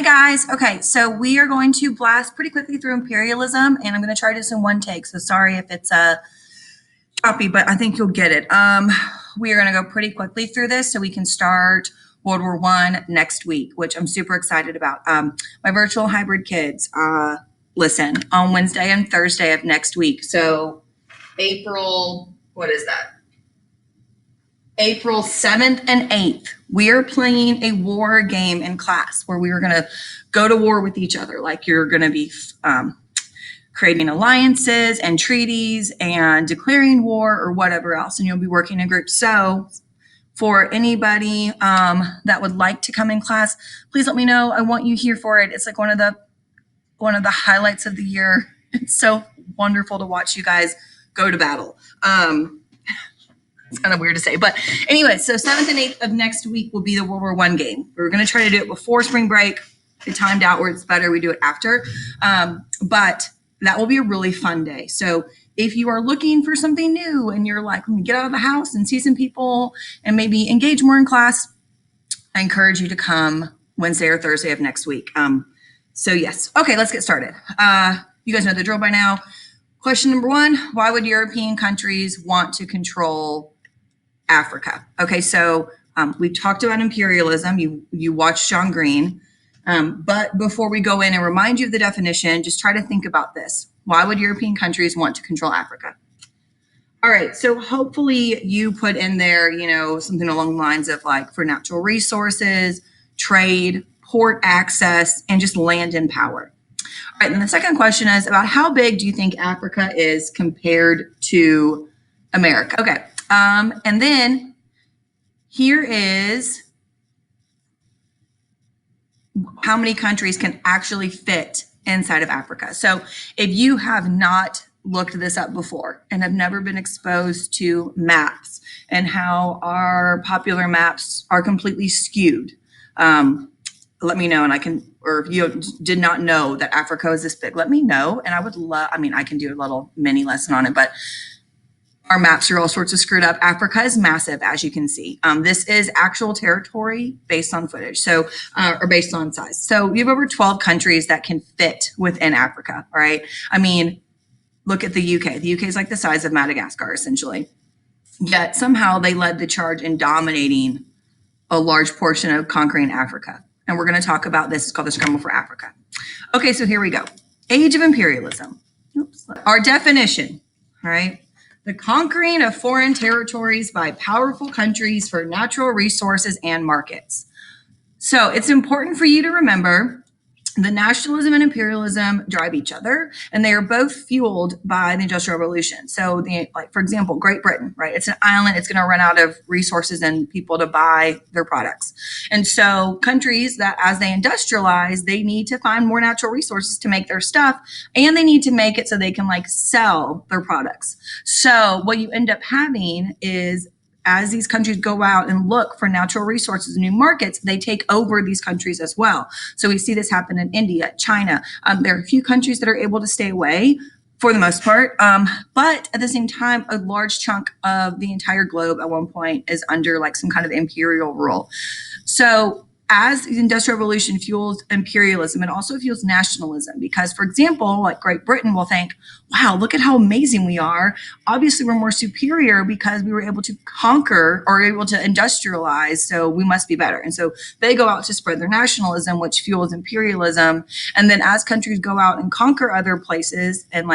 Hey guys, okay, so we are going to blast pretty quickly through imperialism, and I'm going to try this in one take, so sorry if it's choppy, but I think you'll get it. We are going to go pretty quickly through this so we can start World War I next week, which I'm super excited about. My virtual hybrid kids, listen, on Wednesday and Thursday of next week, so April, what is that? April 7th and 8th, we are playing a war game in class where we are going to go to war with each other. Like you're going to be creating alliances and treaties and declaring war or whatever else, and you'll be working in groups. So for anybody that would like to come in class, please let me know. I want you here for it. It's like one of the highlights of the year. It's so wonderful to watch you guys go to battle. It's kind of weird to say, but anyway, so 7th and 8th of next week will be the World War I game. We're going to try to do it before spring break. It timed out where it's better we do it after, but that will be a really fun day. So if you are looking for something new and you're like, let me get out of the house and see some people and maybe engage more in class, I encourage you to come Wednesday or Thursday of next week. So yes, okay, let's get started. You guys know the drill by now. Question number one, why would European countries want to control Africa? Okay, so we've talked about imperialism. You watched John Green. But before we go in and remind you of the definition, just try to think about this. Why would European countries want to control Africa? All right, so hopefully you put in there, something along the lines of like for natural resources, trade, port access, and just land and power. All right, and the second question is about how big do you think Africa is compared to America? Okay, and then here is how many countries can actually fit inside of Africa. So if you have not looked this up before and have never been exposed to maps and how our popular maps are completely skewed, let me know and I can, or if you did not know that Africa is this big, let me know. And I would love, I can do a little mini lesson on it, but our maps are all sorts of screwed up. Africa is massive, as you can see. This is actual territory based on footage, so or based on size. So you have over 12 countries that can fit within Africa, all right? Look at the UK. The UK is like the size of Madagascar, essentially. Yet somehow they led the charge in dominating a large portion of conquering Africa. And we're going to talk about this. It's called the Scramble for Africa. Okay, so here we go. Age of imperialism. Oops. Our definition, all right? The conquering of foreign territories by powerful countries for natural resources and markets. So it's important for you to remember the nationalism and imperialism drive each other, and they are both fueled by the Industrial Revolution. So for example, Great Britain, right? It's an island. It's going to run out of resources and people to buy their products. And so countries that as they industrialize, they need to find more natural resources to make their stuff, and they need to make it so they can sell their products. So what you end up having is as these countries go out and look for natural resources and new markets, they take over these countries as well. So we see this happen in India, China. There are a few countries that are able to stay away for the most part. But at the same time, a large chunk of the entire globe at one point is under some kind of imperial rule. So as the Industrial Revolution fuels imperialism, it also fuels nationalism because, for example, Great Britain will think, wow, look at how amazing we are. Obviously, we're more superior because we were able to conquer or able to industrialize, so we must be better. And so they go out to spread their nationalism, which fuels imperialism. And then as countries go out and conquer other places and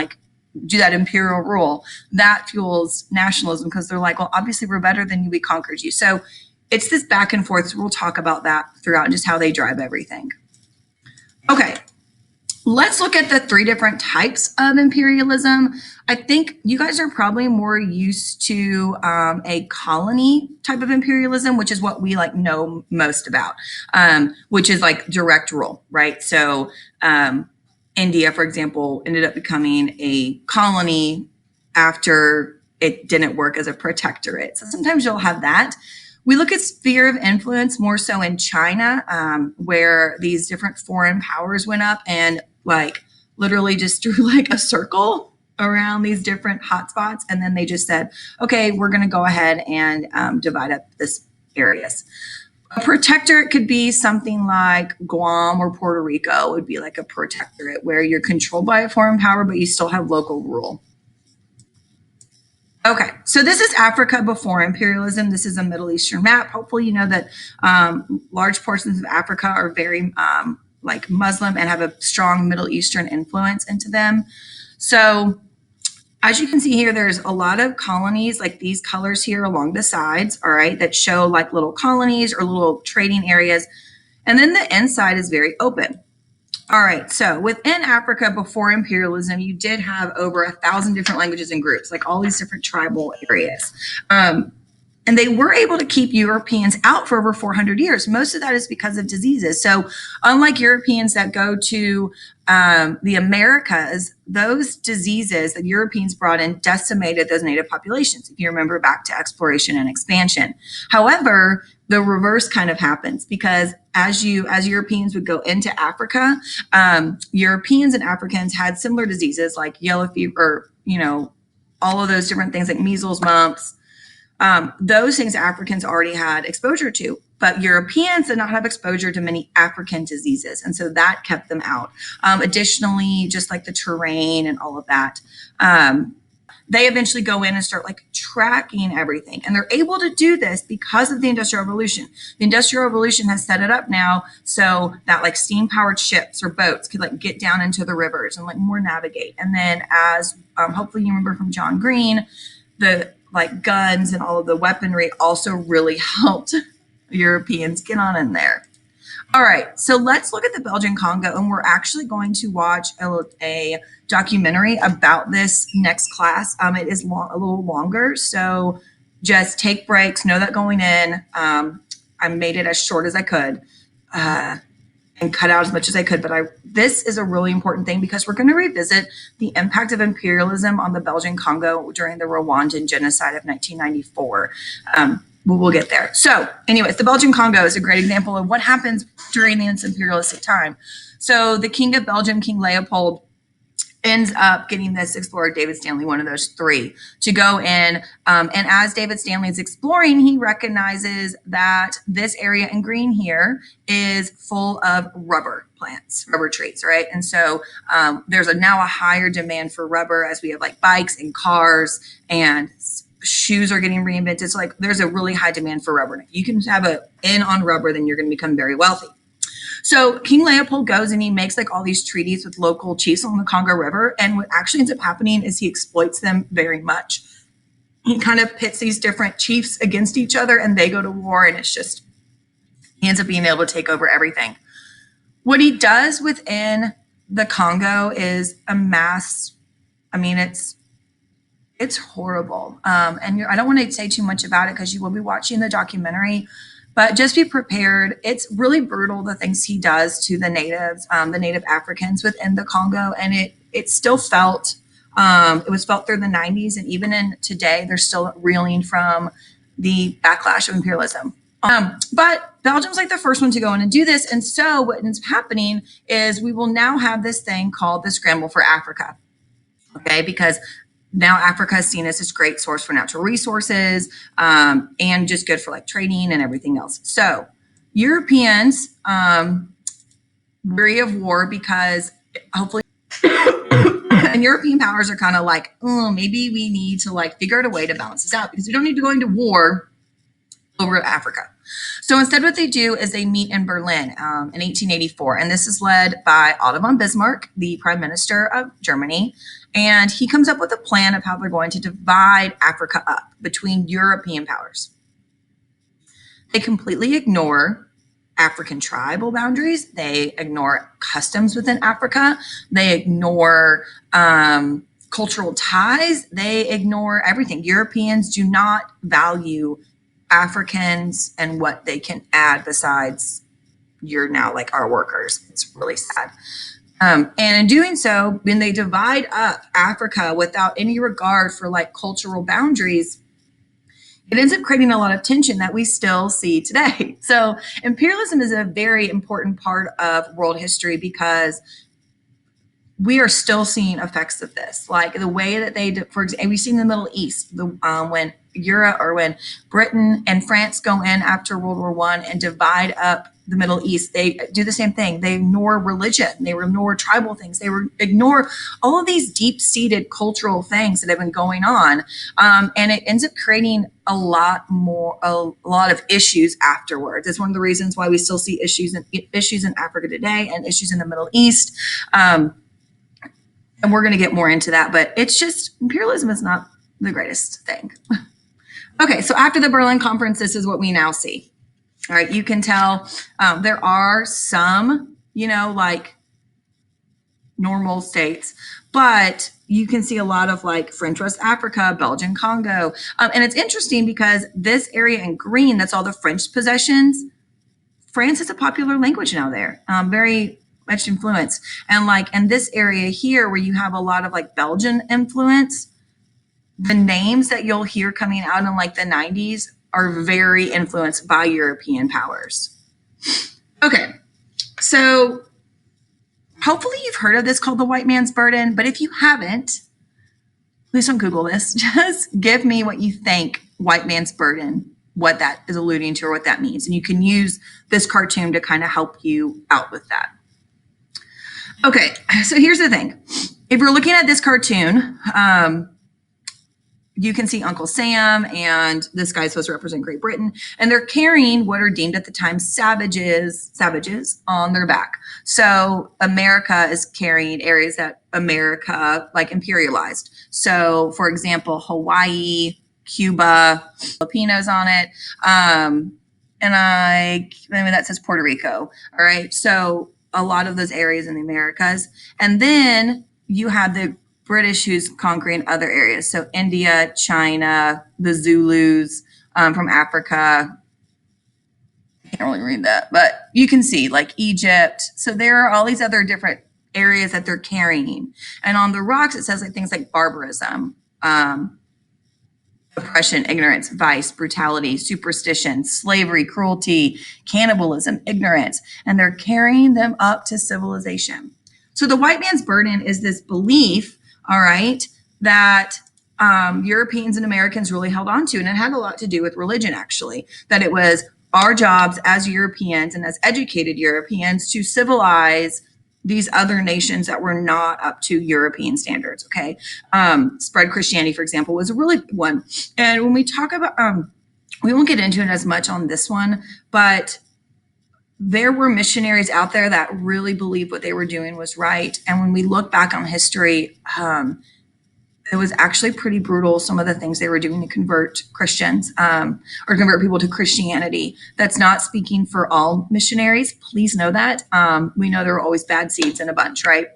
do that imperial rule, that fuels nationalism because they're like, well, obviously we're better than you, we conquered you. So it's this back and forth. So we'll talk about that throughout and just how they drive everything. Okay, let's look at the three different types of imperialism. I think you guys are probably more used to a colony type of imperialism, which is what we know most about, which is direct rule, right? So India, for example, ended up becoming a colony after it didn't work as a protectorate. So sometimes you'll have that. We look at sphere of influence more so in China, where these different foreign powers went up and literally just drew a circle around these different hotspots. And then they just said, okay, we're going to go ahead and divide up this areas. A protectorate could be something like Guam or Puerto Rico would be like a protectorate where you're controlled by a foreign power, but you still have local rule. Okay, so this is Africa before imperialism. This is a Middle Eastern map. Hopefully you know that large portions of Africa are very like Muslim and have a strong Middle Eastern influence into them. So as you can see here, there's a lot of colonies like these colors here along the sides, all right, that show like little colonies or little trading areas. And then the inside is very open. All right, so within Africa before imperialism, you did have over 1,000 different languages and groups, like all these different tribal areas. And they were able to keep Europeans out for over 400 years. Most of that is because of diseases. So unlike Europeans that go to the Americas, those diseases that Europeans brought in decimated those native populations, if you remember back to exploration and expansion. However, the reverse kind of happens because as Europeans would go into Africa, Europeans and Africans had similar diseases like yellow fever, all of those different things like measles, mumps. Those things Africans already had exposure to, but Europeans did not have exposure to many African diseases. And so that kept them out. Additionally, just like the terrain and all of that, they eventually go in and start like tracking everything. And they're able to do this because of the Industrial Revolution. The Industrial Revolution has set it up now so that like steam powered ships or boats could like get down into the rivers and like more navigate. And then as hopefully you remember from John Green, the like guns and all of the weaponry also really helped Europeans get on in there. All right, so let's look at the Belgian Congo, and we're actually going to watch a documentary about this next class. It is a little longer, so just take breaks. Know that going in. I made it as short as I could and cut out as much as I could, but this is a really important thing because we're going to revisit the impact of imperialism on the Belgian Congo during the Rwandan genocide of 1994. We'll get there. So anyways, the Belgian Congo is a great example of what happens during this imperialistic time. So the King of Belgium, King Leopold, ends up getting this explorer, David Stanley, one of those three, to go in. And as David Stanley is exploring, he recognizes that this area in green here is full of rubber plants, rubber trees, right? And so there's now a higher demand for rubber as we have like bikes and cars and shoes are getting reinvented. So like there's a really high demand for rubber. If you can have an in on rubber, then you're going to become very wealthy. So King Leopold goes and he makes like all these treaties with local chiefs on the Congo River. And what actually ends up happening is he exploits them very much. He kind of pits these different chiefs against each other and they go to war. And it's just, he ends up being able to take over everything. What he does within the Congo is amass, it's horrible. And I don't want to say too much about it because you will be watching the documentary. But just be prepared. It's really brutal, the things he does to the natives, the native Africans within the Congo. And it still felt, it was felt through the 90s. And even in today, they're still reeling from the backlash of imperialism. But Belgium's like the first one to go in and do this. And so what ends up happening is we will now have this thing called the Scramble for Africa. Okay, because now Africa is seen as this great source for natural resources and just good for like trading and everything else. So Europeans weary of war because hopefully and European powers are kind of like, oh, maybe we need to like figure out a way to balance this out because we don't need to go into war over Africa. So instead what they do is they meet in Berlin in 1884. And this is led by Otto von Bismarck, the prime minister of Germany. And he comes up with a plan of how they're going to divide Africa up between European powers. They completely ignore African tribal boundaries. They ignore customs within Africa. They ignore cultural ties. They ignore everything. Europeans do not value Africans and what they can add besides you're now like our workers. It's really sad. And in doing so, when they divide up Africa without any regard for like cultural boundaries, it ends up creating a lot of tension that we still see today. So imperialism is a very important part of world history because we are still seeing effects of this, like the way that they, for example, we've seen in the Middle East, when Europe or when Britain and France go in after World War I and divide up the Middle East, they do the same thing. They ignore religion, they ignore tribal things, they ignore all of these deep-seated cultural things that have been going on, and it ends up creating a lot of issues afterwards. It's one of the reasons why we still see issues in Africa today and issues in the Middle East. And we're going to get more into that, but it's just, imperialism is not the greatest thing. Okay, so after the Berlin Conference, this is what we now see. All right, you can tell there are some, like normal states, but you can see a lot of like French West Africa, Belgian Congo. And it's interesting because this area in green, that's all the French possessions. France is a popular language now there, very much influence. And like in this area here where you have a lot of like Belgian influence, the names that you'll hear coming out in like the 90s are very influenced by European powers. Okay, so hopefully you've heard of this called the white man's burden, but if you haven't, please don't Google this. Just give me what you think white man's burden, what that is alluding to or what that means. And you can use this cartoon to kind of help you out with that. Okay, so here's the thing. If you're looking at this cartoon, you can see Uncle Sam, and this guy's supposed to represent Great Britain, and they're carrying what are deemed at the time savages on their back. So America is carrying areas that America like imperialized. So for example, Hawaii, Cuba, Filipinos on it, and that says Puerto Rico. All right, so a lot of those areas in the Americas, and then you have the British who's conquering other areas. So India, China, the Zulus from Africa. I can't really read that, but you can see like Egypt. So there are all these other different areas that they're carrying. And on the rocks, it says like things like barbarism, oppression, ignorance, vice, brutality, superstition, slavery, cruelty, cannibalism, ignorance, and they're carrying them up to civilization. So the white man's burden is this belief, all right, that Europeans and Americans really held on to, and it had a lot to do with religion, actually, that it was our jobs as Europeans and as educated Europeans to civilize these other nations that were not up to European standards, okay? Spread Christianity, for example, was a really big one. And when we talk about, we won't get into it as much on this one, but there were missionaries out there that really believed what they were doing was right. And when we look back on history, it was actually pretty brutal, some of the things they were doing to convert Christians or convert people to Christianity. That's not speaking for all missionaries. Please know that. We know there are always bad seeds in a bunch, right?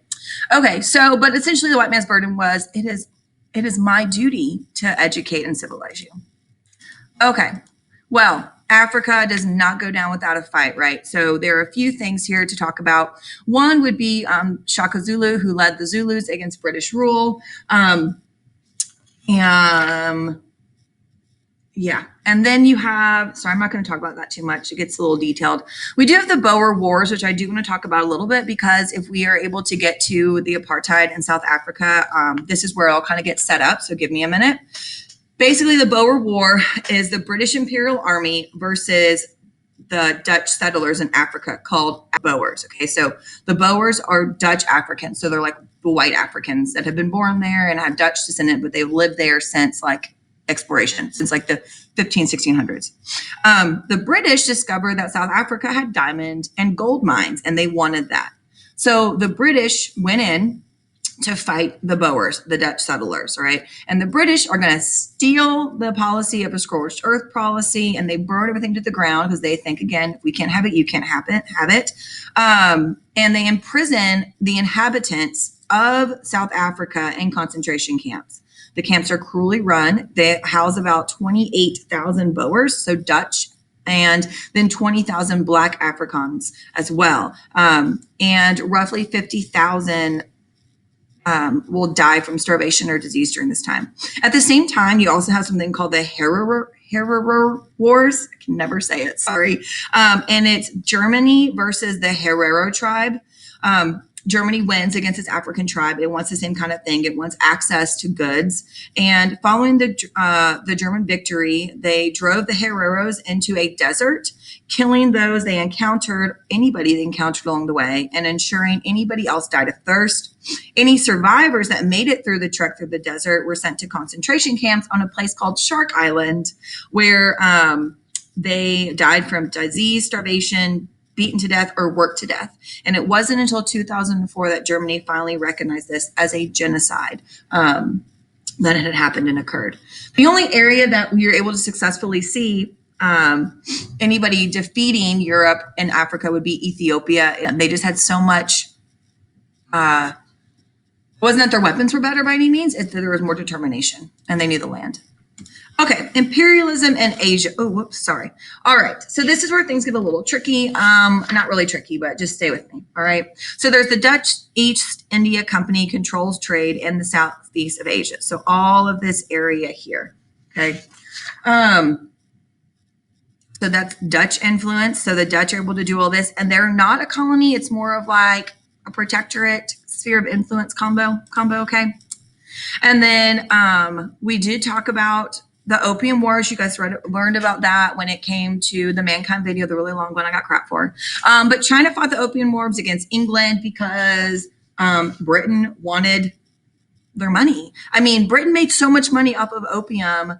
Okay, so, but essentially the white man's burden was, it is my duty to educate and civilize you. Okay, well, Africa does not go down without a fight, right? So there are a few things here to talk about. One would be Shaka Zulu, who led the Zulus against British rule. Yeah, and then you have, sorry, I'm not going to talk about that too much. It gets a little detailed. We do have the Boer Wars, which I do want to talk about a little bit, because if we are able to get to the apartheid in South Africa, this is where I'll kind of get set up. So give me a minute. Basically, the Boer War is the British Imperial Army versus the Dutch settlers in Africa called Boers. Okay, so the Boers are Dutch Africans. So they're like the white Africans that have been born there and have Dutch descendant, but they've lived there since like exploration, since like the 1600s. The British discovered that South Africa had diamond and gold mines, and they wanted that. So the British went in to fight the Boers, the Dutch settlers, right? And the British are going to steal the policy of a scorched earth policy, and they burn everything to the ground because they think, again, if we can't have it, you can't have it. And they imprison the inhabitants of South Africa in concentration camps. The camps are cruelly run. They house about 28,000 Boers, so Dutch, and then 20,000 Black Afrikaans as well. And roughly 50,000 will die from starvation or disease during this time. At the same time, you also have something called the Herero Wars. I can never say it, sorry. And it's Germany versus the Herero tribe. Germany wins against its African tribe. It wants the same kind of thing. It wants access to goods. And following the German victory, they drove the Herreros into a desert, killing those they encountered, anybody they encountered along the way, and ensuring anybody else died of thirst. Any survivors that made it through the trek through the desert were sent to concentration camps on a place called Shark Island, where they died from disease, starvation, beaten to death, or worked to death. And it wasn't until 2004 that Germany finally recognized this as a genocide, that it had happened and occurred. The only area that we were able to successfully see anybody defeating Europe and Africa would be Ethiopia. And they just had so much, it wasn't that their weapons were better by any means, it's that there was more determination and they knew the land. Okay, imperialism in Asia. Oh, whoops, sorry. All right, so this is where things get a little tricky. Not really tricky, but just stay with me, all right? So there's the Dutch East India Company controls trade in the southeast of Asia. So all of this area here, okay? So that's Dutch influence. So the Dutch are able to do all this, and they're not a colony. It's more of like a protectorate, sphere of influence combo, okay? And then we did talk about the Opium Wars. You guys learned about that when it came to the Mankind video, the really long one I got crap for. But China fought the Opium Wars against England because Britain wanted their money. I mean, Britain made so much money off of opium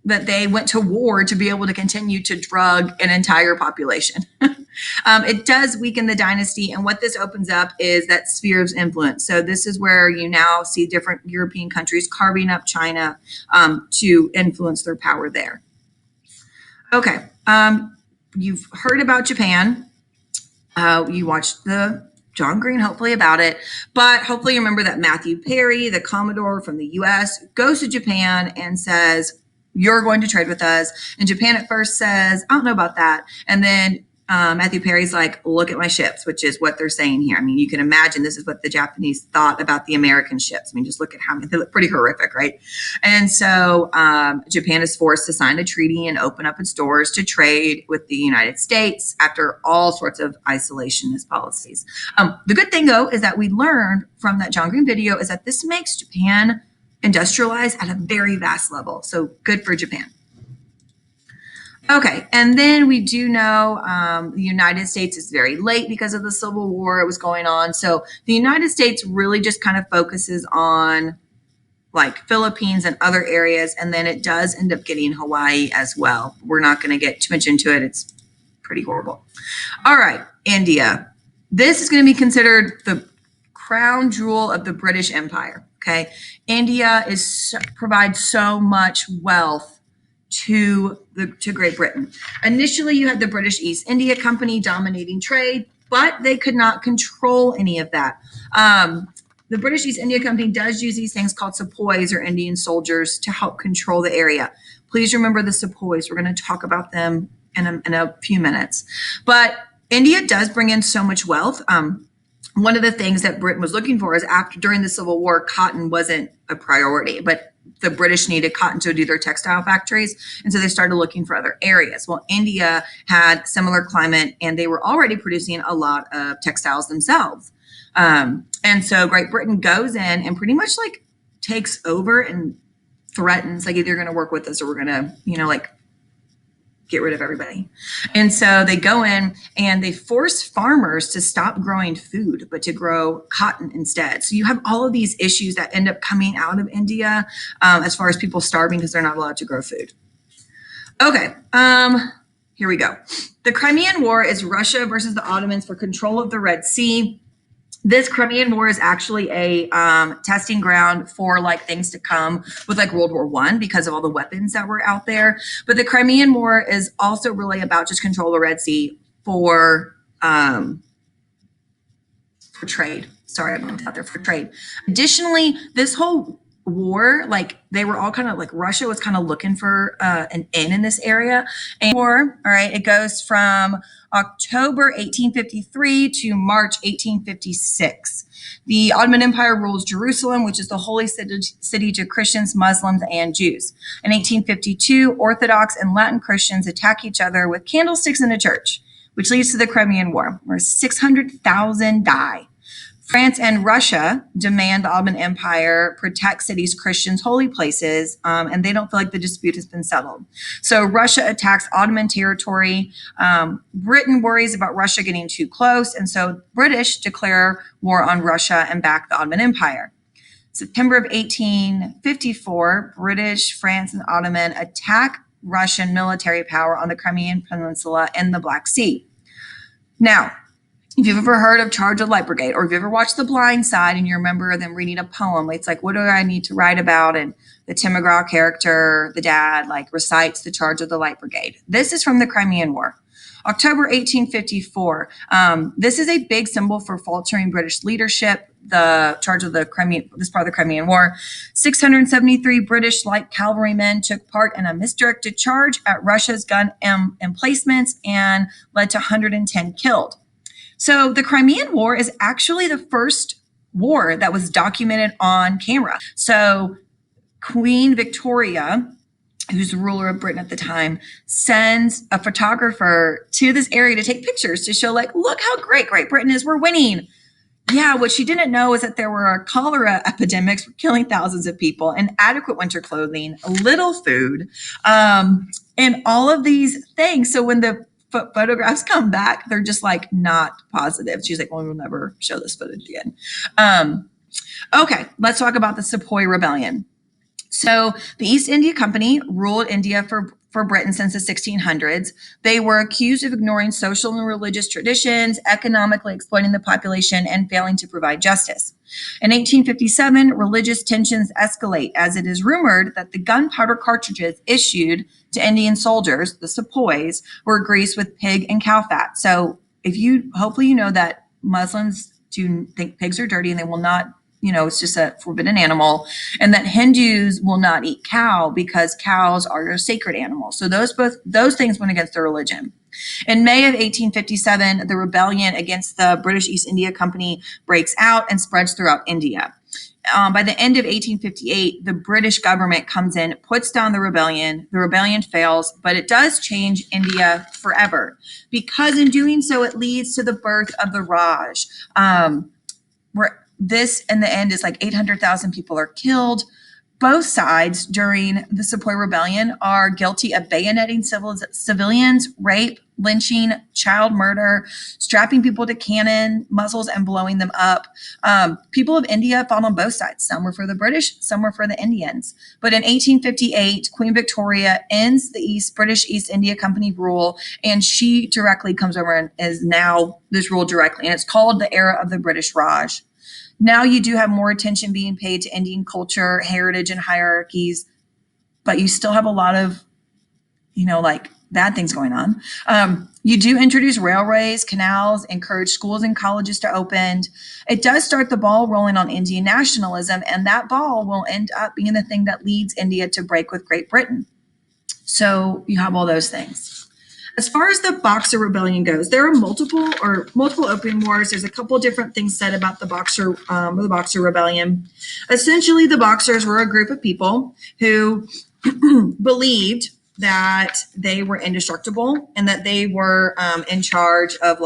that they went to war to be able to continue to drug an entire population. It does weaken the dynasty, and what this opens up is that sphere of influence. So this is where you now see different European countries carving up China to influence their power there. Okay, you've heard about Japan. You watched the John Green, hopefully, about it, but hopefully you remember that Matthew Perry, the Commodore from the US, goes to Japan and says, "You're going to trade with us." And Japan at first says, "I don't know about that." And then Matthew Perry's like, "Look at my ships," which is what they're saying here. I mean, you can imagine this is what the Japanese thought about the American ships. I mean, just look at how they look pretty horrific, right? And so Japan is forced to sign a treaty and open up its doors to trade with the United States after all sorts of isolationist policies. The good thing, though, is that we learned from that John Green video is that this makes Japan industrialize at a very vast level. So good for Japan. Okay, and then we do know the United States is very late because of the Civil War. It was going on. So the United States really just kind of focuses on like Philippines and other areas, and then it does end up getting Hawaii as well. We're not going to get too much into it. It's pretty horrible. All right, India. This is going to be considered the crown jewel of the British Empire. Okay, India provides so much wealth to Great Britain. Initially, you had the British East India Company dominating trade, but they could not control any of that. The British East India Company does use these things called sepoys or Indian soldiers to help control the area. Please remember the sepoys. We're going to talk about them in a few minutes. But India does bring in so much wealth. One of the things that Britain was looking for is during the Civil War, cotton wasn't a priority, but the British needed cotton to do their textile factories. And so they started looking for other areas. Well, India had similar climate and they were already producing a lot of textiles themselves. And so Great Britain goes in and pretty much like takes over and threatens, like, either you're going to work with us or we're going to, like, get rid of everybody. And so they go in and they force farmers to stop growing food, but to grow cotton instead. So you have all of these issues that end up coming out of India as far as people starving because they're not allowed to grow food. Okay, here we go. The Crimean War is Russia versus the Ottomans for control of the Red Sea. This Crimean War is actually a testing ground for like things to come with like World War I because of all the weapons that were out there. But the Crimean War is also really about just control the Red Sea for trade. Sorry, I meant out there for trade. Additionally, this whole war, like they were all kind of like Russia was kind of looking for an in this area. And war, all right, it goes from October 1853 to March 1856. The Ottoman Empire rules Jerusalem, which is the holy city to Christians, Muslims, and Jews. In 1852, Orthodox and Latin Christians attack each other with candlesticks in a church. which leads to the Crimean War, where 600,000 die. France and Russia demand the Ottoman Empire protect cities, Christians, holy places, and they don't feel like the dispute has been settled. So Russia attacks Ottoman territory. Britain worries about Russia getting too close, and so British declare war on Russia and back the Ottoman Empire. September of 1854, British, France, and Ottoman attack Russian military power on the Crimean Peninsula and the Black Sea. Now, if you've ever heard of Charge of the Light Brigade, or if you ever watched The Blind Side and you remember them reading a poem, it's like, what do I need to write about? And the Tim McGraw character, the dad, like recites the Charge of the Light Brigade. This is from the Crimean War. October 1854. This is a big symbol for faltering British leadership. The charge of the Crimean, this part of the Crimean War. 673 British light cavalrymen took part in a misdirected charge at Russia's gun emplacements and led to 110 killed. So the Crimean War is actually the first war that was documented on camera. So Queen Victoria, who's the ruler of Britain at the time, sends a photographer to this area to take pictures to show, like, look how great Great Britain is, we're winning. Yeah, what she didn't know is that there were cholera epidemics killing thousands of people, inadequate winter clothing, little food, and all of these things. So when the photographs come back, they're just like not positive. She's like, well, we'll never show this footage again. Okay, let's talk about the Sepoy Rebellion. So the East India Company ruled India for Britain since the 1600s. They were accused of ignoring social and religious traditions, economically exploiting the population, and failing to provide justice. In 1857, religious tensions escalate as it is rumored that the gunpowder cartridges issued to Indian soldiers, the sepoys, were greased with pig and cow fat. So hopefully you know that Muslims do think pigs are dirty and they will not, it's just a forbidden animal, and that Hindus will not eat cow because cows are a sacred animal. So those things went against their religion. In May of 1857, the rebellion against the British East India Company breaks out and spreads throughout India. By the end of 1858, the British government comes in, puts down the rebellion. The rebellion fails, but it does change India forever, because in doing so, it leads to the birth of the Raj, where this, in the end, is like 800,000 people are killed. Both sides during the Sepoy Rebellion are guilty of bayoneting civilians, rape, lynching, child murder, strapping people to cannon muzzles and blowing them up. People of India fought on both sides. Some were for the British, some were for the Indians. But in 1858, Queen Victoria ends the British East India Company rule, and she directly comes over and is now this rule directly. And it's called the Era of the British Raj. Now you do have more attention being paid to Indian culture, heritage, and hierarchies, but you still have a lot of, like bad things going on. You do introduce railways, canals, encourage schools and colleges to open. It does start the ball rolling on Indian nationalism, and that ball will end up being the thing that leads India to break with Great Britain. So you have all those things. As far as the Boxer Rebellion goes, there are multiple opium wars. There's a couple different things said about the Boxer Rebellion. Essentially, the Boxers were a group of people who believed that they were indestructible and that they were in charge of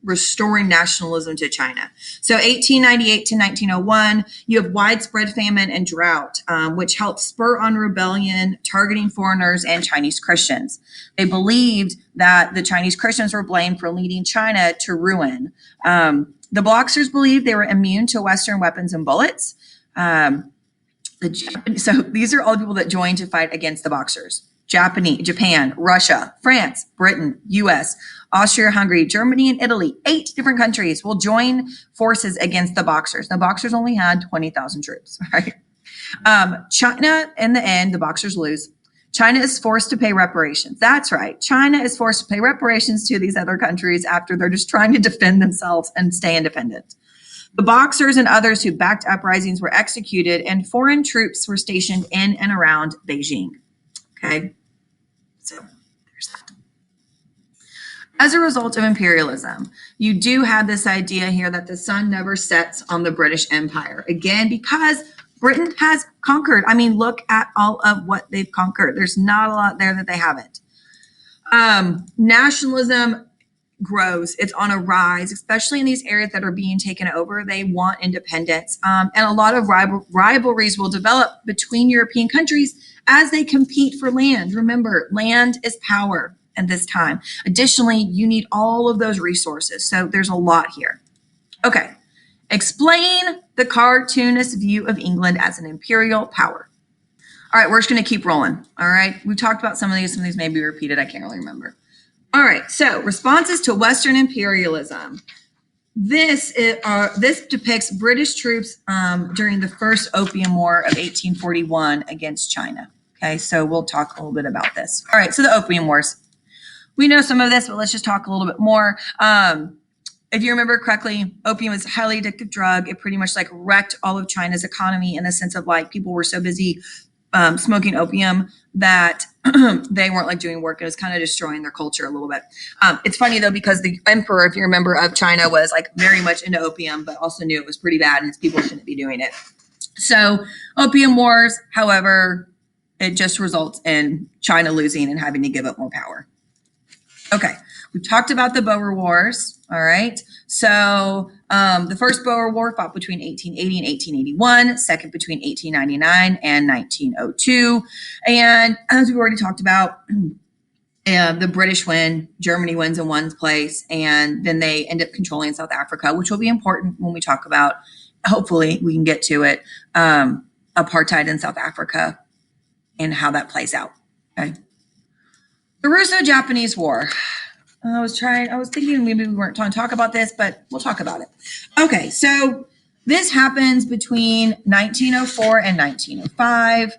restoring nationalism to China. So 1898 to 1901, you have widespread famine and drought, which helped spur on rebellion, targeting foreigners and Chinese Christians. They believed that the Chinese Christians were blamed for leading China to ruin. The Boxers believed they were immune to Western weapons and bullets. So these are all the people that joined to fight against the Boxers. Japan, Russia, France, Britain, US, Austria-Hungary, Germany, and Italy. 8 different countries will join forces against the Boxers. The Boxers only had 20,000 troops, right? China, in the end, the Boxers lose. China is forced to pay reparations. That's right. China is forced to pay reparations to these other countries after they're just trying to defend themselves and stay independent. The Boxers and others who backed uprisings were executed, and foreign troops were stationed in and around Beijing. Okay, so there's that. As a result of imperialism, you do have this idea here that the sun never sets on the British Empire. Again, because Britain has conquered. I mean, look at all of what they've conquered. There's not a lot there that they haven't. Nationalism grows. It's on a rise, especially in these areas that are being taken over. They want independence. And a lot of rivalries will develop between European countries as they compete for land. Remember, land is power at this time. Additionally, you need all of those resources. So there's a lot here. Okay. Explain the cartoonist view of England as an imperial power. All right, we're just going to keep rolling. All right. We talked about some of these may be repeated. I can't really remember. All right, so responses to Western imperialism. This depicts British troops during the First Opium War of 1841 against China. Okay, so we'll talk a little bit about this. All right, so the Opium Wars. We know some of this, but let's just talk a little bit more. If you remember correctly, opium is a highly addictive drug. It pretty much like wrecked all of China's economy in the sense of like people were so busy smoking opium that they weren't like doing work. It was kind of destroying their culture a little bit. It's funny though, because the emperor, if you remember, of China was like very much into opium, but also knew it was pretty bad and his people shouldn't be doing it. So opium wars, however, it just results in China losing and having to give up more power. Okay, we've talked about the Boer Wars. All right, so the first Boer War fought between 1880 and 1881, second between 1899 and 1902. And as we've already talked about, the British win, Germany wins in one place, and then they end up controlling South Africa, which will be important when we talk about, hopefully we can get to it, apartheid in South Africa and how that plays out. Okay. The Russo-Japanese War. I was thinking maybe we weren't going to talk about this, but we'll talk about it. Okay, so this happens between 1904 and 1905.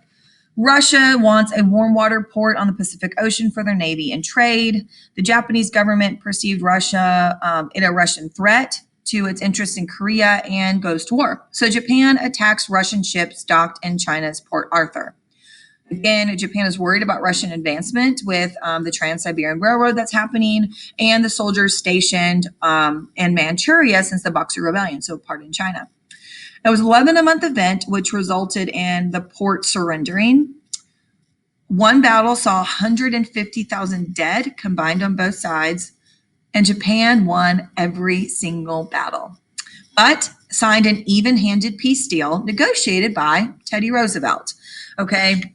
Russia wants a warm water port on the Pacific Ocean for their navy and trade. The Japanese government perceived Russia in a Russian threat to its interests in Korea and goes to war. So Japan attacks Russian ships docked in China's Port Arthur. Again, Japan is worried about Russian advancement with the Trans-Siberian Railroad that's happening and the soldiers stationed in Manchuria since the Boxer Rebellion, so part in China. It was an 11-month event, which resulted in the port surrendering. One battle saw 150,000 dead combined on both sides, and Japan won every single battle, but signed an even-handed peace deal negotiated by Teddy Roosevelt. Okay.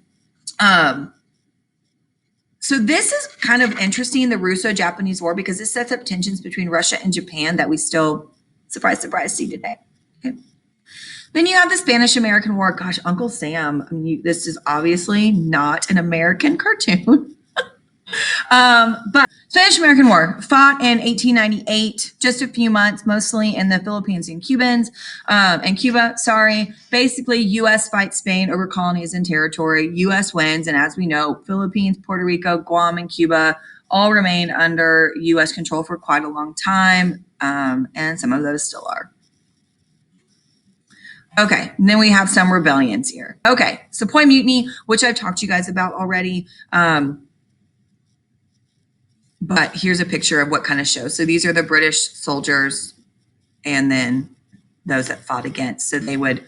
So this is kind of interesting, the Russo-Japanese War, because it sets up tensions between Russia and Japan that we still, surprise, surprise, see today. Okay. Then you have the Spanish-American War. Gosh, Uncle Sam, I mean, this is obviously not an American cartoon. But Spanish-American War fought in 1898, just a few months, mostly in the Philippines and Cuba. Basically, U.S. fights Spain over colonies and territory. U.S. wins, and as we know, Philippines, Puerto Rico, Guam, and Cuba all remain under U.S. control for quite a long time, and some of those still are. Okay, and then we have some rebellions here. Okay, Sepoy Mutiny, which I've talked to you guys about already. But here's a picture of what kind of shows. So these are the British soldiers and then those that fought against. So they would,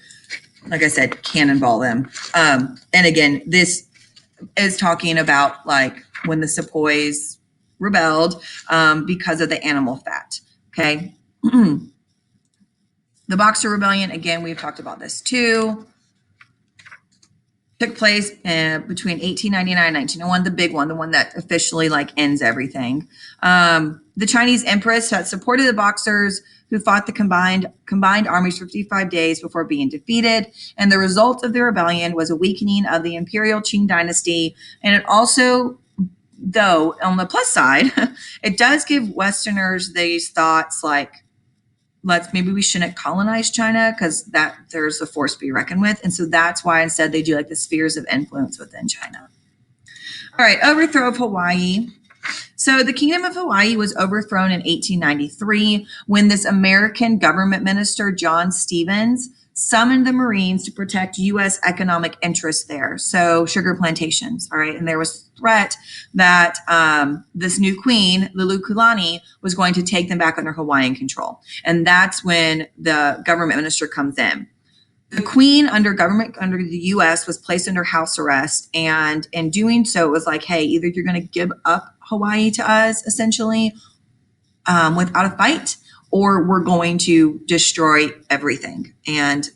like I said, cannonball them. And again, this is talking about like when the Sepoys rebelled because of the animal fat. Okay. The Boxer Rebellion, again, we've talked about this too. Took place between 1899 and 1901, the big one, the one that officially like ends everything. The Chinese empress that supported the Boxers, who fought the combined armies for 55 days before being defeated. And the result of the rebellion was a weakening of the imperial Qing dynasty. And it also, though, on the plus side, it does give Westerners these thoughts like, maybe we shouldn't colonize China because that there's a force to be reckoned with. And so that's why instead they do like the spheres of influence within China. All right, overthrow of Hawaii. So the Kingdom of Hawaii was overthrown in 1893 when this American government minister, John Stevens, summoned the Marines to protect U.S. economic interests there. So sugar plantations, all right? And there was threat that this new queen, Lulukulani, was going to take them back under Hawaiian control. And that's when the government minister comes in. The queen under the U.S. was placed under house arrest. And in doing so, it was like, hey, either you're going to give up Hawaii to us, essentially, without a fight, or we're going to destroy everything. And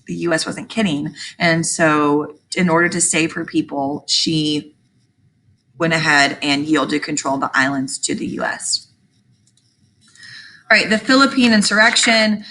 the US wasn't kidding. And so, in order to save her people, she went ahead and yielded control of the islands to the US. All right, the Philippine insurrection.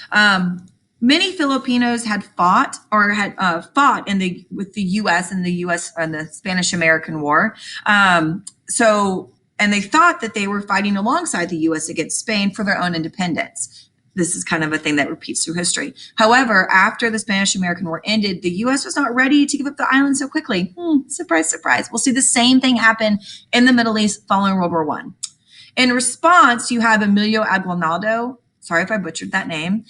Many Filipinos had fought or had fought with the U.S. in the U.S. and the Spanish-American War. And they thought that they were fighting alongside the U.S. against Spain for their own independence. This is kind of a thing that repeats through history. However, after the Spanish-American War ended, the U.S. was not ready to give up the island so quickly. Surprise, surprise. We'll see the same thing happen in the Middle East following World War I. In response, you have Emilio Aguinaldo, sorry if I butchered that name,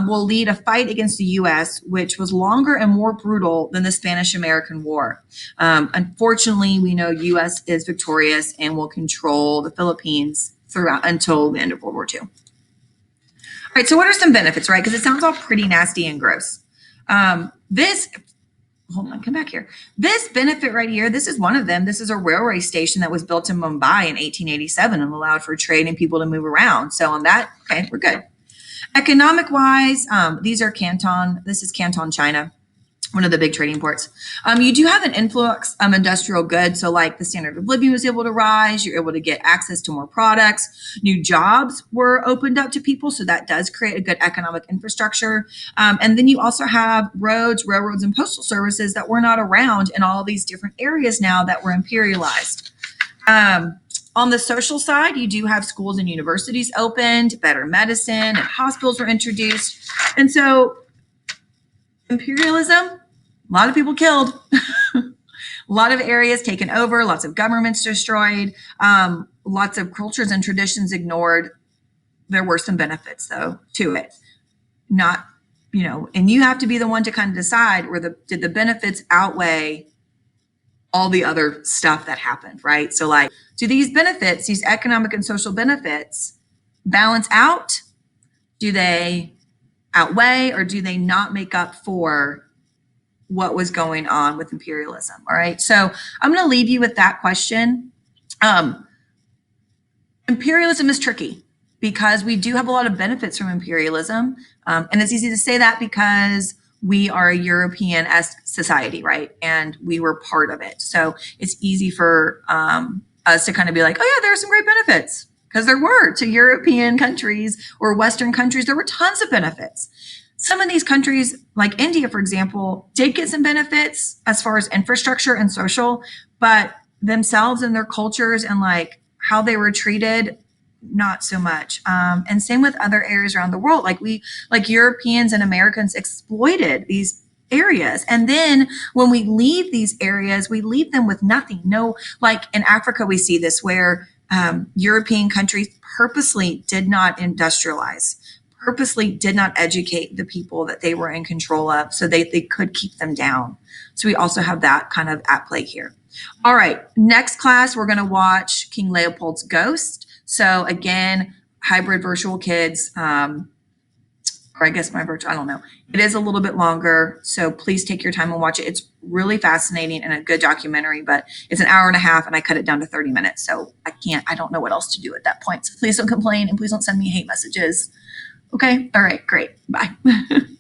will lead a fight against the U.S., which was longer and more brutal than the Spanish-American War. Unfortunately, we know U.S. is victorious and will control the Philippines throughout until the end of World War II. All right, so what are some benefits, right? Because it sounds all pretty nasty and gross. Hold on, come back here. This benefit right here, this is one of them. This is a railway station that was built in Mumbai in 1887 and allowed for trade and people to move around. So on that, okay, we're good. Economic wise, these are Canton. This is Canton, China, one of the big trading ports. You do have an influx of industrial goods. So like the standard of living was able to rise. You're able to get access to more products. New jobs were opened up to people. So that does create a good economic infrastructure. And then you also have roads, railroads, and postal services that were not around in all these different areas now that were imperialized. On the social side, you do have schools and universities opened, better medicine, and hospitals were introduced. And so imperialism, a lot of people killed, a lot of areas taken over, lots of governments destroyed, lots of cultures and traditions ignored. There were some benefits, though, to it. Not, and you have to be the one to kind of decide did the benefits outweigh all the other stuff that happened, right? So like, do these benefits, these economic and social benefits, balance out? Do they outweigh, or do they not make up for what was going on with imperialism? All right, so I'm going to leave you with that question. Imperialism is tricky because we do have a lot of benefits from imperialism, and it's easy to say that because we are a European-esque society, right? And we were part of it, so it's easy for us to kind of be like, oh yeah, there are some great benefits, because there were to European countries or Western countries. There were tons of benefits. Some of these countries, like India, for example, did get some benefits as far as infrastructure and social, but themselves and their cultures and like how they were treated, not so much. And same with other areas around the world. Like Europeans and Americans exploited these areas. And then when we leave these areas, we leave them with nothing. No, like in Africa, we see this where European countries purposely did not industrialize, purposely did not educate the people that they were in control of so they could keep them down. So we also have that kind of at play here. All right, next class, we're going to watch King Leopold's Ghost. So again, hybrid virtual kids, or I guess my virtual, I don't know. It is a little bit longer, so please take your time and watch it. It's really fascinating and a good documentary, but it's an hour and a half and I cut it down to 30 minutes. So I don't know what else to do at that point. So please don't complain and please don't send me hate messages. Okay. All right. Great. Bye.